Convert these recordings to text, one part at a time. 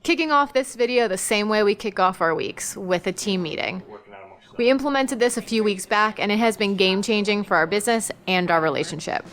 Kicking off this video the same way we kick off our weeks, with a team meeting. We implemented this a few weeks back, and it has been game-changing for our business and our relationship.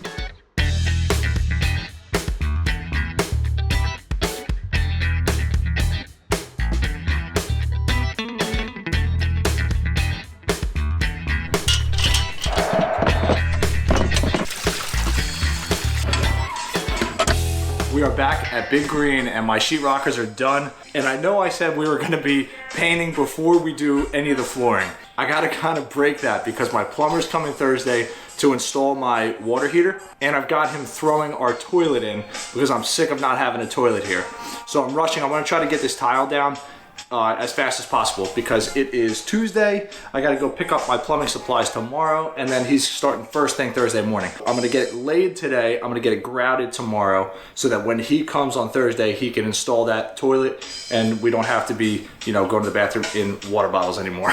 We are back at Big Green and my sheetrockers are done. And I know I said we were gonna be painting before we do any of the flooring. I gotta kind of break that because my plumber's coming Thursday to install my water heater, and I've got him throwing our toilet in because I'm sick of not having a toilet here. So I'm rushing. I'm gonna try to get this tile down as fast as possible because it is Tuesday. I gotta go pick up my plumbing supplies tomorrow, and then he's starting first thing Thursday morning. I'm gonna get it laid today. I'm gonna get it grouted tomorrow so that when he comes on Thursday, he can install that toilet and we don't have to be, going to the bathroom in water bottles anymore,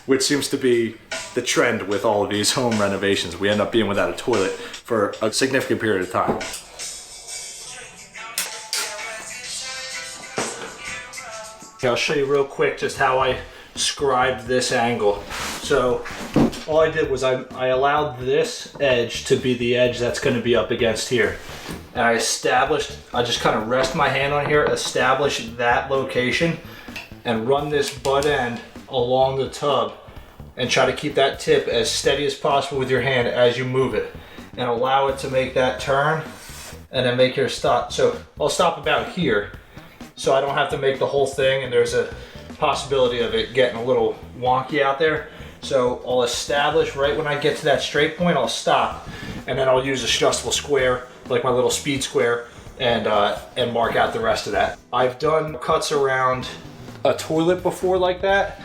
which seems to be the trend with all of these home renovations. We end up being without a toilet for a significant period of time. I'll show you real quick just how I scribed this angle. So all I did was I allowed this edge to be the edge that's going to be up against here. And I just kind of rest my hand on here, establish that location, and run this butt end along the tub and try to keep that tip as steady as possible with your hand as you move it. And allow it to make that turn and then make your stop. So I'll stop about here, so I don't have to make the whole thing, and there's a possibility of it getting a little wonky out there. So I'll establish right when I get to that straight point, I'll stop, and then I'll use a adjustable square, like my little speed square, and mark out the rest of that. I've done cuts around a toilet before like that,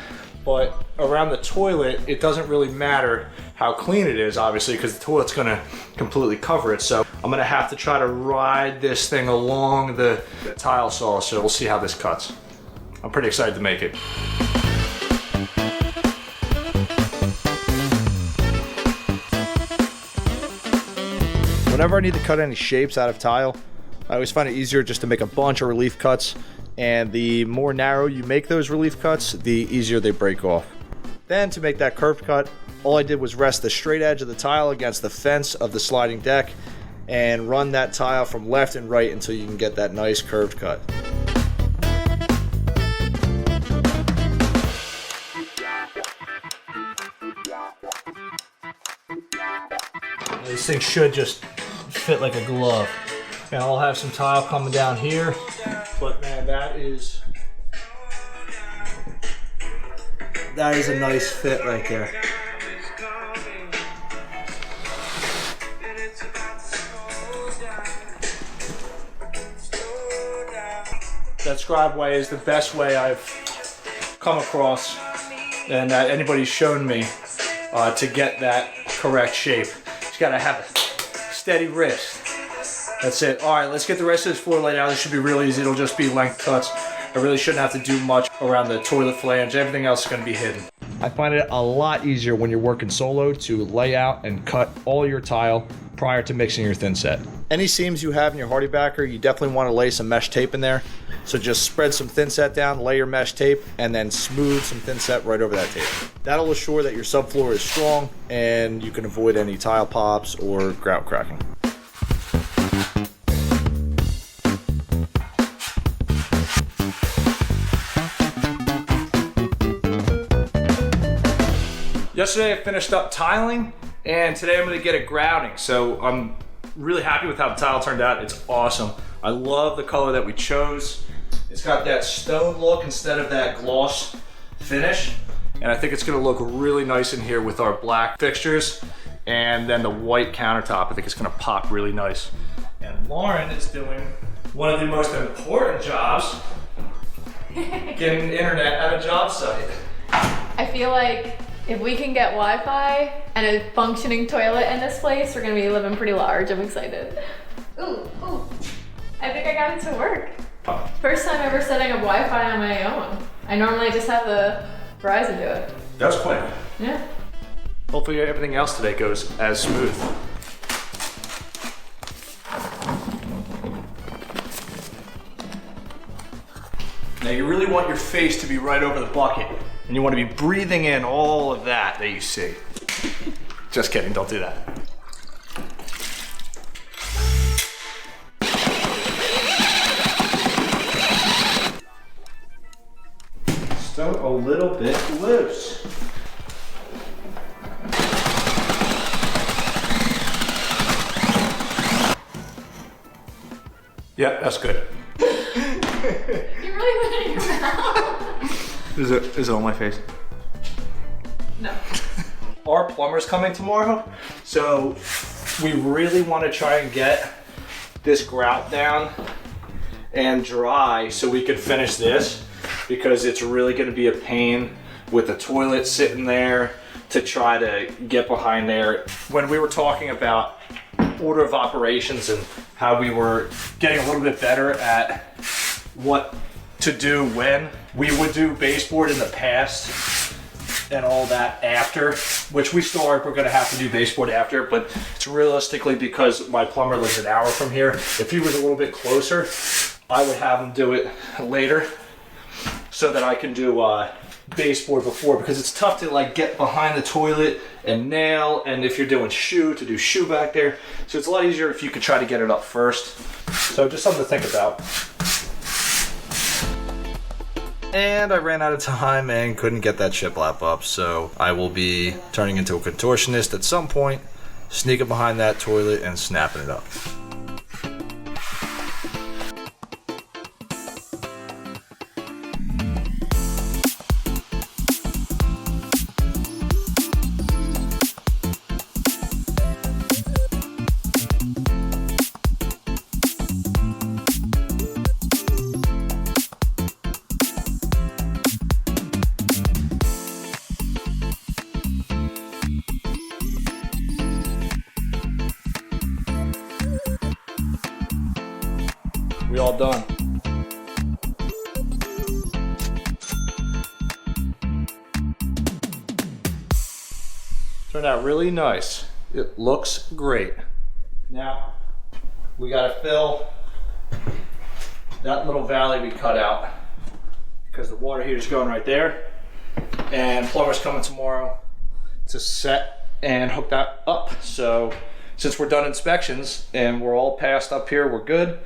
but around the toilet, it doesn't really matter how clean it is, obviously, because the toilet's gonna completely cover it. So I'm gonna have to try to ride this thing along the tile saw, so we'll see how this cuts. I'm pretty excited to make it. Whenever I need to cut any shapes out of tile, I always find it easier just to make a bunch of relief cuts, and the more narrow you make those relief cuts, the easier they break off. Then to make that curved cut, all I did was rest the straight edge of the tile against the fence of the sliding deck and run that tile from left and right until you can get that nice curved cut. This thing should just fit like a glove. And I'll have some tile coming down here, but man, that is a nice fit right there. That scribe way is the best way I've come across and that anybody's shown me to get that correct shape. Just gotta have a steady wrist. That's it. All right, let's get the rest of this floor laid out. This should be real easy. It'll just be length cuts. I really shouldn't have to do much around the toilet flange. Everything else is gonna be hidden. I find it a lot easier when you're working solo to lay out and cut all your tile prior to mixing your thin set. Any seams you have in your hardy backer, you definitely want to lay some mesh tape in there. So just spread some thin set down, lay your mesh tape, and then smooth some thin set right over that tape. That'll assure that your subfloor is strong and you can avoid any tile pops or grout cracking. Yesterday I finished up tiling, and today I'm going to get it grouting. So I'm really happy with how the tile turned out. It's awesome. I love the color that we chose. It's got that stone look instead of that gloss finish, and I think it's going to look really nice in here with our black fixtures and then the white countertop. I think it's going to pop really nice. And Lauren is doing one of the most important jobs, getting the internet at a job site. I feel like if we can get Wi-Fi and a functioning toilet in this place, we're gonna be living pretty large. I'm excited. Ooh, I think I got it to work. First time ever setting up Wi-Fi on my own. I normally just have the Verizon do it. That was quick. Yeah. Hopefully everything else today goes as smooth. Now you really want your face to be right over the bucket, and you want to be breathing in all of that you see. Just kidding, don't do that. Still a little bit loose. Yeah, that's good. You really put it in your mouth. Is it on my face? No. Our plumber's coming tomorrow, so we really want to try and get this grout down and dry so we can finish this, because it's really going to be a pain with the toilet sitting there to try to get behind there. When we were talking about order of operations and how we were getting a little bit better at what to do when, we would do baseboard in the past and all that after, which we still are, we're gonna have to do baseboard after, but it's realistically because my plumber lives an hour from here. If he was a little bit closer, I would have him do it later so that I can do baseboard before, because it's tough to like get behind the toilet and nail, and if you're doing shoe, to do shoe back there. So it's a lot easier if you could try to get it up first. So just something to think about. And I ran out of time and couldn't get that shiplap up, so I will be turning into a contortionist at some point, sneaking behind that toilet and snapping it up. We all done. Turned out really nice. It looks great. Now, we gotta fill that little valley we cut out, because the water heater's going right there, and plumber's coming tomorrow to set and hook that up. So since we're done inspections and we're all passed up here, we're good.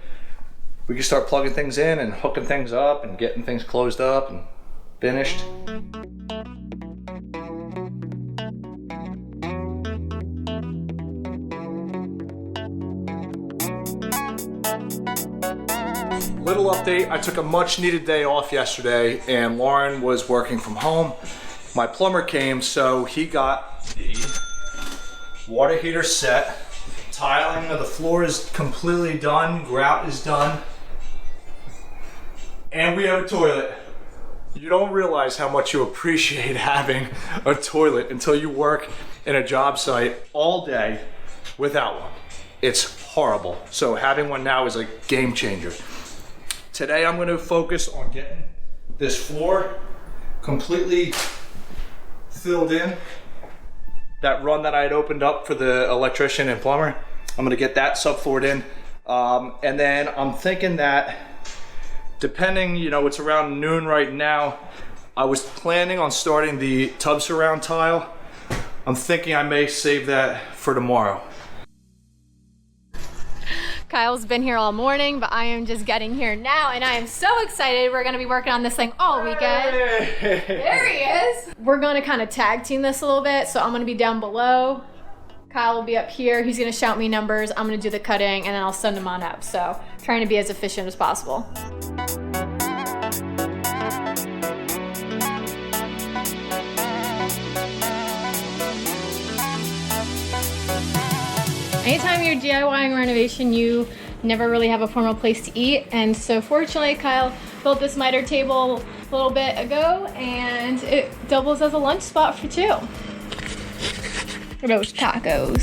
We can start plugging things in and hooking things up and getting things closed up and finished. Little update, I took a much needed day off yesterday and Lauren was working from home. My plumber came, so he got the water heater set. Tiling of the floor is completely done, grout is done. And we have a toilet. You don't realize how much you appreciate having a toilet until you work in a job site all day without one. It's horrible. So having one now is a game changer. Today I'm going to focus on getting this floor completely filled in. That run that I had opened up for the electrician and plumber, I'm going to get that subfloored in. And then I'm thinking that depending, it's around noon right now, I was planning on starting the tub surround tile. I'm thinking I may save that for tomorrow. Kyle's been here all morning, but I am just getting here now, and I am so excited. We're gonna be working on this thing all weekend. Hey. There he is. We're gonna kind of tag team this a little bit, so I'm gonna be down below. Kyle will be up here. He's gonna shout me numbers. I'm gonna do the cutting, and then I'll send them on up. So trying to be as efficient as possible. Anytime you're DIYing renovation, you never really have a formal place to eat. And so fortunately, Kyle built this miter table a little bit ago, and it doubles as a lunch spot for two. For those tacos.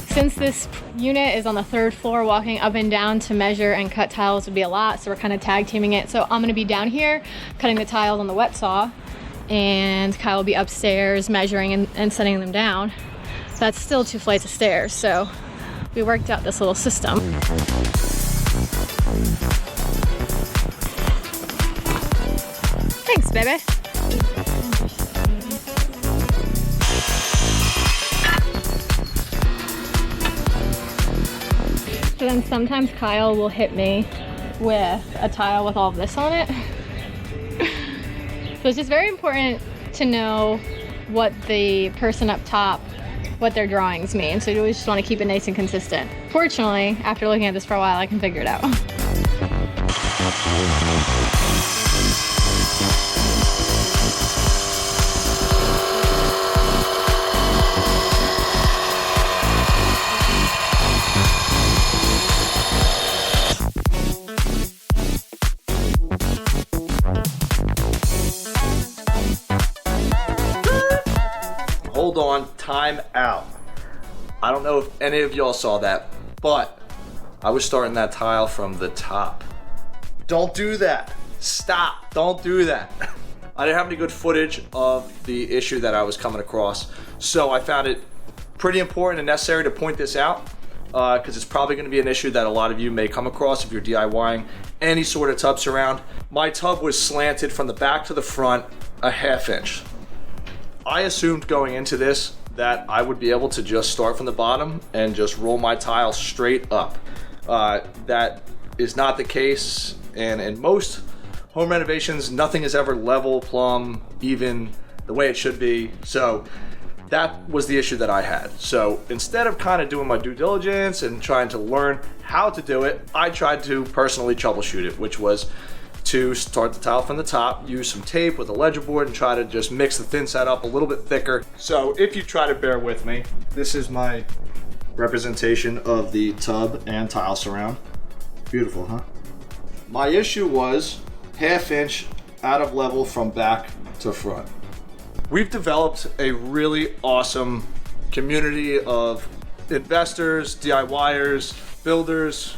Since this unit is on the 3rd floor, walking up and down to measure and cut tiles would be a lot, so we're kind of tag teaming it. So I'm gonna be down here cutting the tiles on the wet saw, and Kyle will be upstairs measuring and setting them down. That's still 2 flights of stairs, so we worked out this little system. Yes, baby. So then sometimes Kyle will hit me with a tile with all of this on it. So it's just very important to know what the person up top, what their drawings mean. So you always just want to keep it nice and consistent. Fortunately, after looking at this for a while, I can figure it out. Hold on, time out. I don't know if any of y'all saw that, but I was starting that tile from the top. Don't do that. Stop. Don't do that. I didn't have any good footage of the issue that I was coming across, so I found it pretty important and necessary to point this out because it's probably going to be an issue that a lot of you may come across if you're DIYing any sort of tub surround. My tub was slanted from the back to the front a ½ inch. I assumed going into this that I would be able to just start from the bottom and just roll my tile straight up. That is not the case, and in most home renovations, nothing is ever level, plumb, even the way it should be. So that was the issue that I had. So instead of kind of doing my due diligence and trying to learn how to do it, I tried to personally troubleshoot it, which was to start the tile from the top, use some tape with a ledger board and try to just mix the thin set up a little bit thicker. So if you try to bear with me, this is my representation of the tub and tile surround. Beautiful, huh? My issue was ½ inch out of level from back to front. We've developed a really awesome community of investors, DIYers, builders,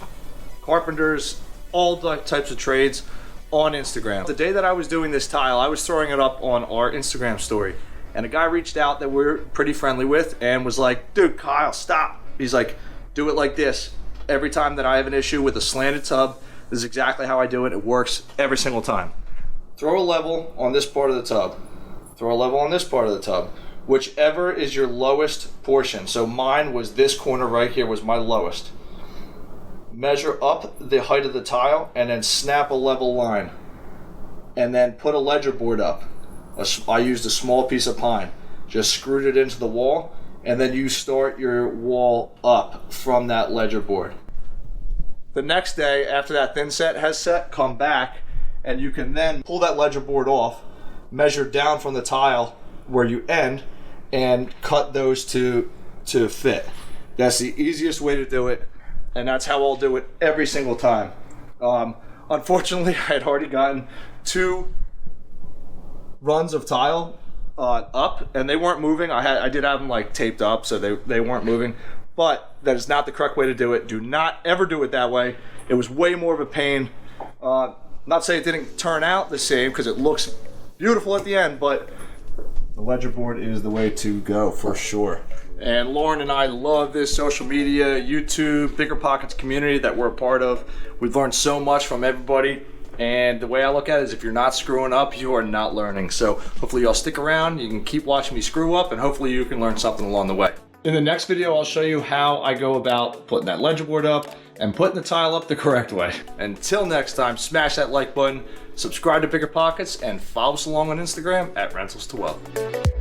carpenters, all types of trades on Instagram. The day that I was doing this tile, I was throwing it up on our Instagram story, and a guy reached out that we're pretty friendly with and was like, dude, Kyle, stop. He's like, do it like this. Every time that I have an issue with a slanted tub, this is exactly how I do it. It works every single time. Throw a level on this part of the tub. Throw a level on this part of the tub. Whichever is your lowest portion. So mine was this corner right here was my lowest. Measure up the height of the tile and then snap a level line. And then put a ledger board up. I used a small piece of pine. Just screwed it into the wall, and then you start your wall up from that ledger board. The next day, after that thin set has set, come back, and you can then pull that ledger board off, measure down from the tile where you end, and cut those to fit. That's the easiest way to do it. And that's how I'll do it every single time. Unfortunately, I had already gotten 2 runs of tile up, and they weren't moving. I did have them like taped up, so they weren't moving. But that is not the correct way to do it. Do not ever do it that way. It was way more of a pain. Not saying it didn't turn out the same because it looks beautiful at the end, but the ledger board is the way to go for sure. And Lauren and I love this social media, YouTube, BiggerPockets community that we're a part of. We've learned so much from everybody. And the way I look at it is if you're not screwing up, you are not learning. So hopefully y'all stick around. You can keep watching me screw up, and hopefully you can learn something along the way. In the next video, I'll show you how I go about putting that ledger board up and putting the tile up the correct way. Until next time, smash that like button, subscribe to BiggerPockets, and follow us along on Instagram at Rentals to Wealth.